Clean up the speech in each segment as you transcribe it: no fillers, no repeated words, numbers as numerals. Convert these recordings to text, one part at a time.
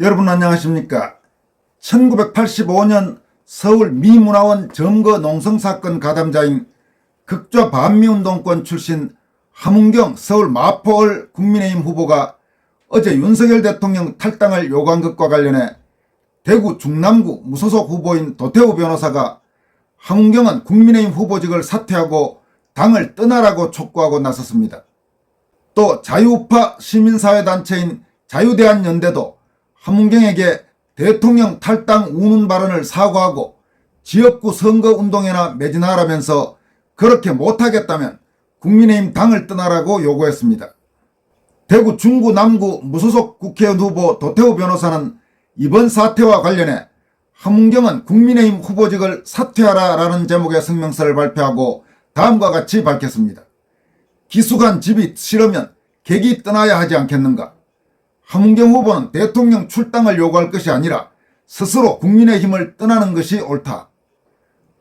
여러분 안녕하십니까. 1985년 서울 미문화원 점거 농성사건 가담자인 극좌 반미운동권 출신 함은경 서울 마포을 국민의힘 후보가 어제 윤석열 대통령 탈당을 요구한 것과 관련해 대구 중남구 무소속 후보인 도태우 변호사가 함은경은 국민의힘 후보직을 사퇴하고 당을 떠나라고 촉구하고 나섰습니다. 또 자유우파 시민사회단체인 자유대한연대도 함은경에게 대통령 탈당 운운 발언을 사과하고 지역구 선거운동에나 매진하라면서 그렇게 못하겠다면 국민의힘 당을 떠나라고 요구했습니다. 대구 중구 남구 무소속 국회의원 후보 도태우 변호사는 이번 사태와 관련해 함은경은 국민의힘 후보직을 사퇴하라라는 제목의 성명서를 발표하고 다음과 같이 밝혔습니다. 기숙한 집이 싫으면 객이 떠나야 하지 않겠는가? 함은경 후보는 대통령 출당을 요구할 것이 아니라 스스로 국민의힘을 떠나는 것이 옳다.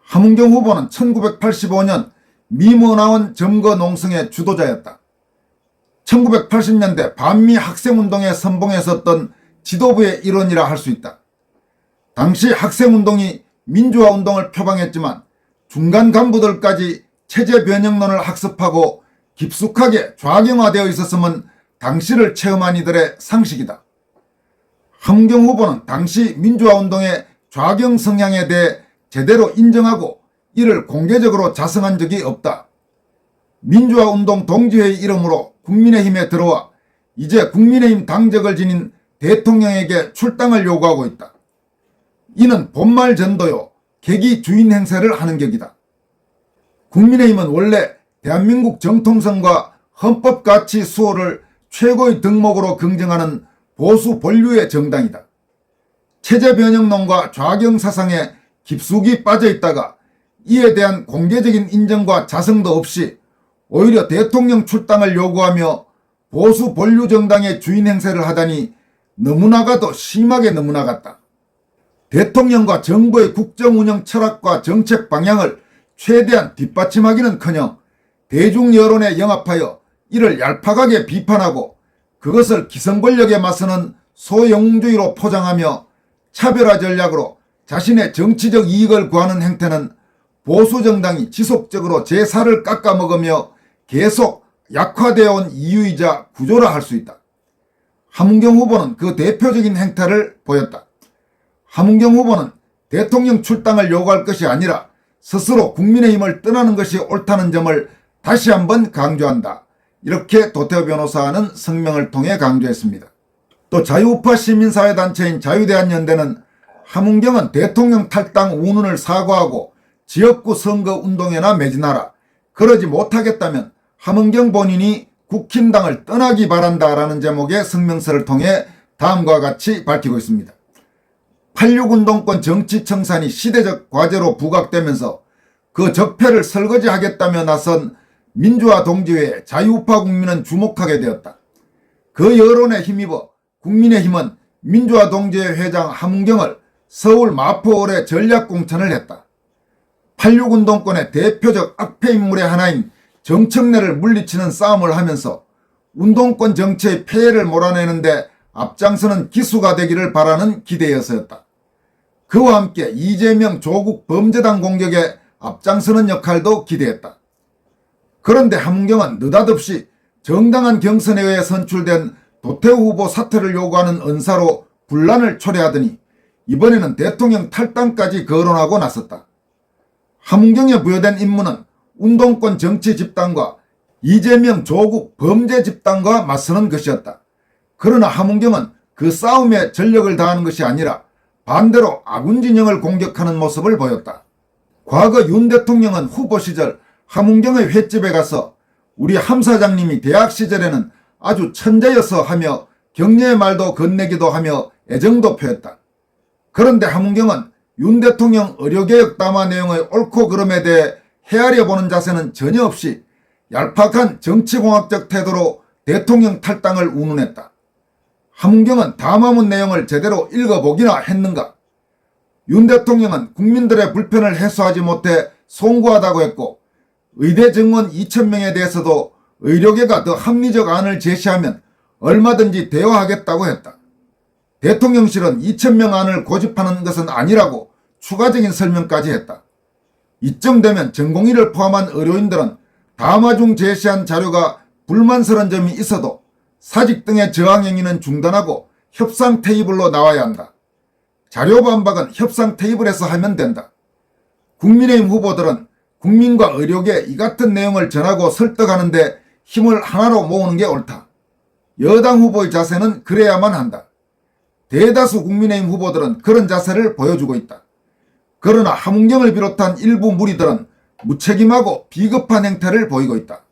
함은경 후보는 1985년 미문화원 점거 농성의 주도자였다. 1980년대 반미 학생운동에 선봉에 섰던 지도부의 일원이라 할 수 있다. 당시 학생운동이 민주화운동을 표방했지만 중간 간부들까지 체제 변형론을 학습하고 깊숙하게 좌경화되어 있었음은 당시를 체험한 이들의 상식이다. 함은경 후보는 당시 민주화운동의 좌경 성향에 대해 제대로 인정하고 이를 공개적으로 자성한 적이 없다. 민주화운동 동지회의 이름으로 국민의힘에 들어와 이제 국민의힘 당적을 지닌 대통령에게 출당을 요구하고 있다. 이는 본말 전도요 계기 주인 행세를 하는 격이다. 국민의힘은 원래 대한민국 정통성과 헌법가치 수호를 최고의 덕목으로 긍정하는 보수 본류의 정당이다. 체제 변형론과 좌경 사상에 깊숙이 빠져있다가 이에 대한 공개적인 인정과 자성도 없이 오히려 대통령 출당을 요구하며 보수 본류 정당의 주인 행세를 하다니 너무나가도 심하게 너무나갔다. 대통령과 정부의 국정운영 철학과 정책 방향을 최대한 뒷받침하기는커녕 대중 여론에 영합하여 이를 얄팍하게 비판하고 그것을 기성권력에 맞서는 소영웅주의로 포장하며 차별화 전략으로 자신의 정치적 이익을 구하는 행태는 보수정당이 지속적으로 제살을 깎아먹으며 계속 약화되어 온 이유이자 구조라 할 수 있다. 함은경 후보는 그 대표적인 행태를 보였다. 함은경 후보는 대통령 출당을 요구할 것이 아니라 스스로 국민의힘을 떠나는 것이 옳다는 점을 다시 한번 강조한다. 이렇게 도태우 변호사는 성명을 통해 강조했습니다. 또 자유우파 시민사회단체인 자유대한연대는 함은경은 대통령 탈당 운운을 사과하고 지역구 선거운동에나 매진하라. 그러지 못하겠다면 함은경 본인이 국힘당을 떠나기 바란다라는 제목의 성명서를 통해 다음과 같이 밝히고 있습니다. 86운동권 정치청산이 시대적 과제로 부각되면서 그 적폐를 설거지하겠다며 나선 민주화 동지회에 자유우파 국민은 주목하게 되었다. 그 여론에 힘입어 국민의힘은 민주화 동지회 회장 함은경을 서울 마포을에 전략공천을 했다. 86운동권의 대표적 악패 인물의 하나인 정청래를 물리치는 싸움을 하면서 운동권 정치의 폐해를 몰아내는데 앞장서는 기수가 되기를 바라는 기대여서였다. 그와 함께 이재명 조국 범죄당 공격에 앞장서는 역할도 기대했다. 그런데 함은경은 느닷없이 정당한 경선에 의해 선출된 도태우 후보 사퇴를 요구하는 언사로 분란을 초래하더니 이번에는 대통령 탈당까지 거론하고 나섰다. 함은경에 부여된 임무는 운동권 정치 집단과 이재명 조국 범죄 집단과 맞서는 것이었다. 그러나 함은경은 그 싸움에 전력을 다하는 것이 아니라 반대로 아군 진영을 공격하는 모습을 보였다. 과거 윤 대통령은 후보 시절 함은경의 횟집에 가서 우리 함 사장님이 대학 시절에는 아주 천재여서 하며 격려의 말도 건네기도 하며 애정도 표했다. 그런데 함은경은 윤 대통령 의료개혁 담화 내용의 옳고 그름에 대해 헤아려 보는 자세는 전혀 없이 얄팍한 정치공학적 태도로 대통령 탈당을 운운했다. 함은경은 담화문 내용을 제대로 읽어보기나 했는가? 윤 대통령은 국민들의 불편을 해소하지 못해 송구하다고 했고 의대 정원 2,000명에 대해서도 의료계가 더 합리적 안을 제시하면 얼마든지 대화하겠다고 했다. 대통령실은 2,000명 안을 고집하는 것은 아니라고 추가적인 설명까지 했다. 이쯤 되면 전공의를 포함한 의료인들은 담화 중 제시한 자료가 불만스러운 점이 있어도 사직 등의 저항 행위는 중단하고 협상 테이블로 나와야 한다. 자료 반박은 협상 테이블에서 하면 된다. 국민의힘 후보들은 국민과 의료계 이 같은 내용을 전하고 설득하는 데 힘을 하나로 모으는 게 옳다. 여당 후보의 자세는 그래야만 한다. 대다수 국민의힘 후보들은 그런 자세를 보여주고 있다. 그러나 함은경을 비롯한 일부 무리들은 무책임하고 비겁한 행태를 보이고 있다.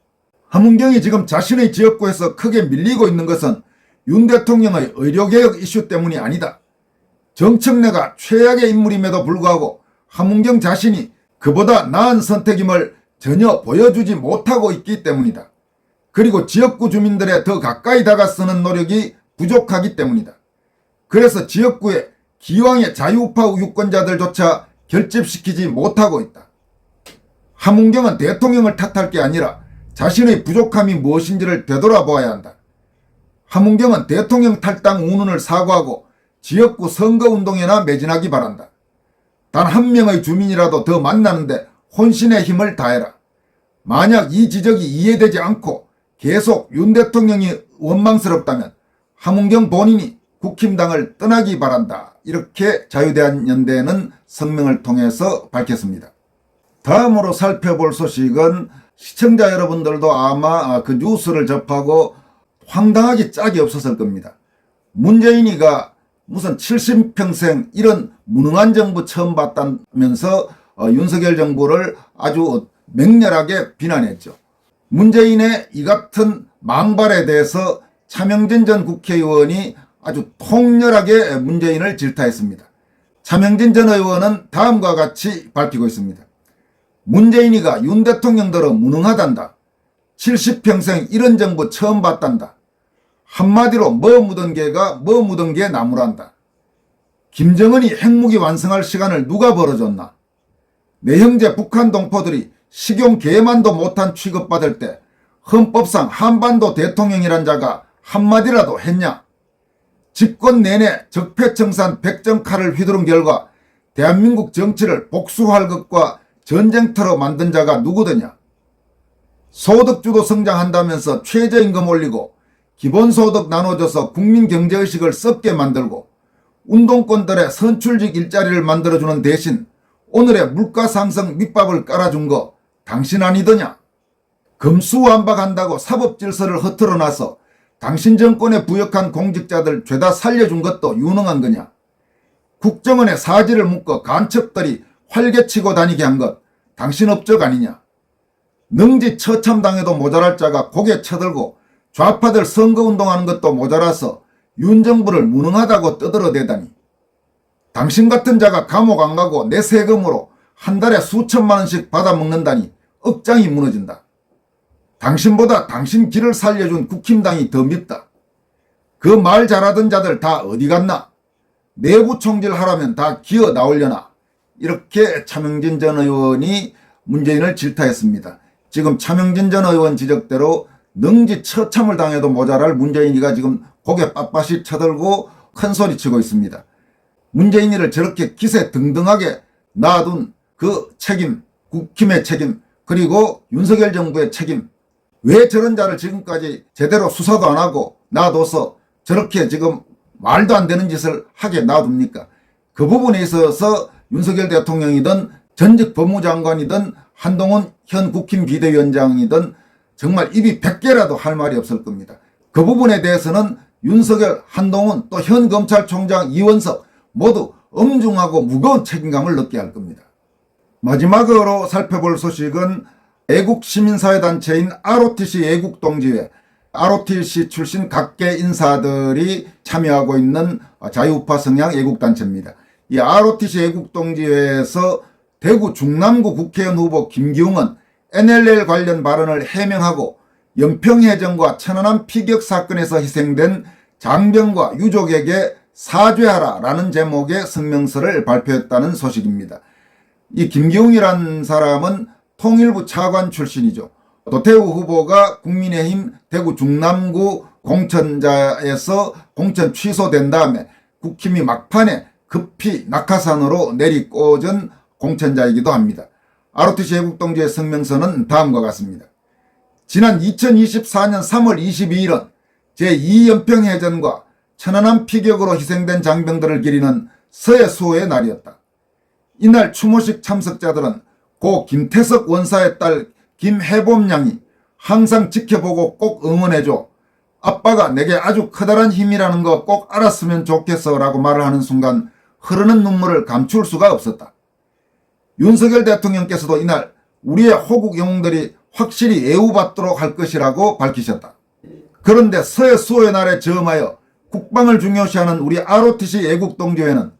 함은경이 지금 자신의 지역구에서 크게 밀리고 있는 것은 윤 대통령의 의료개혁 이슈 때문이 아니다. 정청래가 최악의 인물임에도 불구하고 함은경 자신이 그보다 나은 선택임을 전혀 보여주지 못하고 있기 때문이다. 그리고 지역구 주민들의 더 가까이 다가서는 노력이 부족하기 때문이다. 그래서 지역구에 기왕의 자유우파 유권자들조차 결집시키지 못하고 있다. 함은경은 대통령을 탓할 게 아니라 자신의 부족함이 무엇인지를 되돌아보아야 한다. 함은경은 대통령 탈당 운운을 사과하고 지역구 선거운동에나 매진하기 바란다. 단 한 명의 주민이라도 더 만나는데 혼신의 힘을 다해라. 만약 이 지적이 이해되지 않고 계속 윤 대통령이 원망스럽다면 함은경 본인이 국힘당을 떠나기 바란다. 이렇게 자유대한연대는 성명을 통해서 밝혔습니다. 다음으로 살펴볼 소식은 시청자 여러분들도 아마 그 뉴스를 접하고 황당하기 짝이 없었을 겁니다. 문재인이가 무슨 70평생 이런 무능한 정부 처음 봤다면서 윤석열 정부를 아주 맹렬하게 비난했죠. 문재인의 이 같은 망발에 대해서 차명진 전 국회의원이 아주 통렬하게 문재인을 질타했습니다. 차명진 전 의원은 다음과 같이 밝히고 있습니다. 문재인이가 윤 대통령들은 무능하단다. 70평생 이런 정부 처음 봤단다. 한마디로 뭐 묻은 개가 뭐 묻은 개 나무란다. 김정은이 핵무기 완성할 시간을 누가 벌어줬나. 내 형제 북한 동포들이 식용 개만도 못한 취급받을 때 헌법상 한반도 대통령이란 자가 한마디라도 했냐. 집권 내내 적폐청산 백정칼을 휘두른 결과 대한민국 정치를 복수할 것과 전쟁터로 만든 자가 누구더냐. 소득주도 성장한다면서 최저임금 올리고 기본소득 나눠줘서 국민경제의식을 썩게 만들고 운동권들의 선출직 일자리를 만들어주는 대신 오늘의 물가상승 밑밥을 깔아준 거 당신 아니더냐. 금수완박한다고 사법질서를 흐트러놔서 당신 정권에 부역한 공직자들 죄다 살려준 것도 유능한 거냐. 국정원에 사지를 묶어 간첩들이 활개치고 다니게 한 것 당신 업적 아니냐. 능지 처참당해도 모자랄 자가 고개 쳐들고 좌파들 선거운동하는 것도 모자라서 윤 정부를 무능하다고 떠들어대다니. 당신 같은 자가 감옥 안 가고 내 세금으로 한 달에 수천만 원씩 받아먹는다니 억장이 무너진다. 당신보다 당신 길을 살려준 국힘당이 더 밉다. 그 말 잘하던 자들 다 어디 갔나. 내부 총질하라면 다 기어 나오려나. 이렇게 차명진 전 의원이 문재인을 질타했습니다. 지금 차명진 전 의원 지적대로 능지 처참을 당해도 모자랄 문재인이가 지금 고개 빳빳이 쳐들고 큰소리치고 있습니다. 문재인이를 저렇게 기세 등등하게 놔둔 그 책임, 국힘의 책임, 그리고 윤석열 정부의 책임, 왜 저런 자를 지금까지 제대로 수사도 안 하고 놔둬서 저렇게 지금 말도 안 되는 짓을 하게 놔둡니까? 그 부분에 있어서 윤석열 대통령이든 전직 법무장관이든 한동훈 현 국힘 비대위원장이든 정말 입이 100개라도 할 말이 없을 겁니다. 그 부분에 대해서는 윤석열, 한동훈 또 현 검찰총장 이원석 모두 엄중하고 무거운 책임감을 느끼게 할 겁니다. 마지막으로 살펴볼 소식은 애국시민사회단체인 ROTC 애국동지회, ROTC 출신 각계 인사들이 참여하고 있는 자유우파 성향 애국단체입니다. 이 ROTC 애국동지회에서 대구 중남구 국회의원 후보 김기웅은 NLL 관련 발언을 해명하고 연평해전과 천안함 피격 사건에서 희생된 장병과 유족에게 사죄하라라는 제목의 성명서를 발표했다는 소식입니다. 이 김기웅이라는 사람은 통일부 차관 출신이죠. 노태우 후보가 국민의힘 대구 중남구 공천자에서 공천 취소된 다음에 국힘이 막판에 급히 낙하산으로 내리꽂은 공천자이기도 합니다. ROTC 애국동지회 성명서는 다음과 같습니다. 지난 2024년 3월 22일은 제2연평해전과 천안함 피격으로 희생된 장병들을 기리는 서해 수호의 날이었다. 이날 추모식 참석자들은 고 김태석 원사의 딸 김혜범 양이 항상 지켜보고 꼭 응원해줘. 아빠가 내게 아주 커다란 힘이라는 거 꼭 알았으면 좋겠어 라고 말을 하는 순간 흐르는 눈물을 감출 수가 없었다. 윤석열 대통령께서도 이날 우리의 호국 영웅들이 확실히 예우받도록 할 것이라고 밝히셨다. 그런데 서해 수호의 날에 저음하여 국방을 중요시하는 우리 ROTC 애국동지회는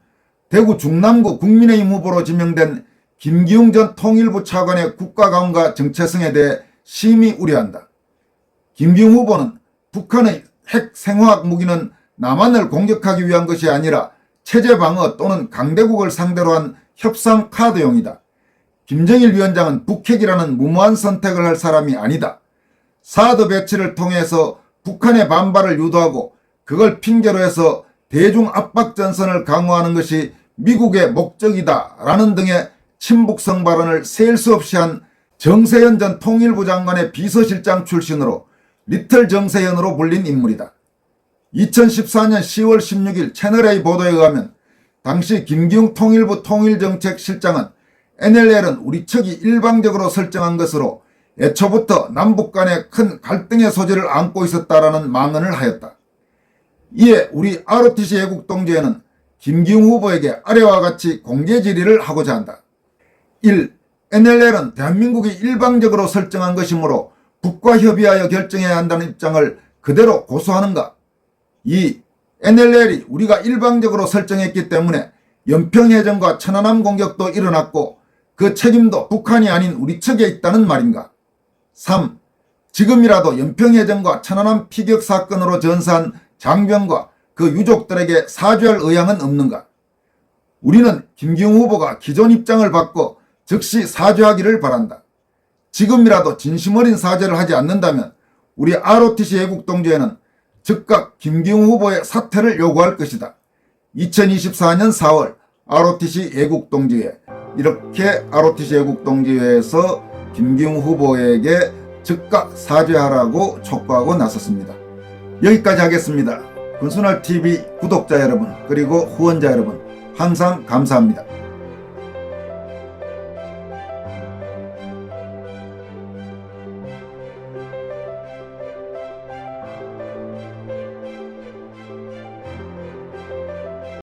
대구 중남구 국민의힘 후보로 지명된 김기웅 전 통일부 차관의 국가가움과 정체성에 대해 심히 우려한다. 김기웅 후보는 북한의 핵 생화학 무기는 남한을 공격하기 위한 것이 아니라 체제 방어 또는 강대국을 상대로 한 협상 카드용이다. 김정일 위원장은 북핵이라는 무모한 선택을 할 사람이 아니다. 사드 배치를 통해서 북한의 반발을 유도하고 그걸 핑계로 해서 대중 압박 전선을 강화하는 것이 미국의 목적이다 라는 등의 친북성 발언을 셀 수 없이 한 정세현 전 통일부 장관의 비서실장 출신으로 리틀 정세현으로 불린 인물이다. 2014년 10월 16일 채널A 보도에 의하면 당시 김기웅 통일부 통일정책실장은 NLL은 우리 측이 일방적으로 설정한 것으로 애초부터 남북 간의 큰 갈등의 소지를 안고 있었다라는 망언을 하였다. 이에 우리 ROTC 애국동지회는 김기웅 후보에게 아래와 같이 공개 질의를 하고자 한다. 1. NLL은 대한민국이 일방적으로 설정한 것이므로 북과 협의하여 결정해야 한다는 입장을 그대로 고수하는가? 2. NLL이 우리가 일방적으로 설정했기 때문에 연평해전과 천안함 공격도 일어났고 그 책임도 북한이 아닌 우리 측에 있다는 말인가? 3. 지금이라도 연평해전과 천안함 피격 사건으로 전사한 장병과 그 유족들에게 사죄할 의향은 없는가? 우리는 김기웅 후보가 기존 입장을 바꿔 즉시 사죄하기를 바란다. 지금이라도 진심 어린 사죄를 하지 않는다면 우리 ROTC 애국동지회는 즉각 김기웅 후보의 사퇴를 요구할 것이다. 2024년 4월 ROTC 애국동지회, 이렇게 ROTC 애국동지회에서 김기웅 후보에게 즉각 사죄하라고 촉구하고 나섰습니다. 여기까지 하겠습니다. 군수날TV 구독자 여러분 그리고 후원자 여러분 항상 감사합니다.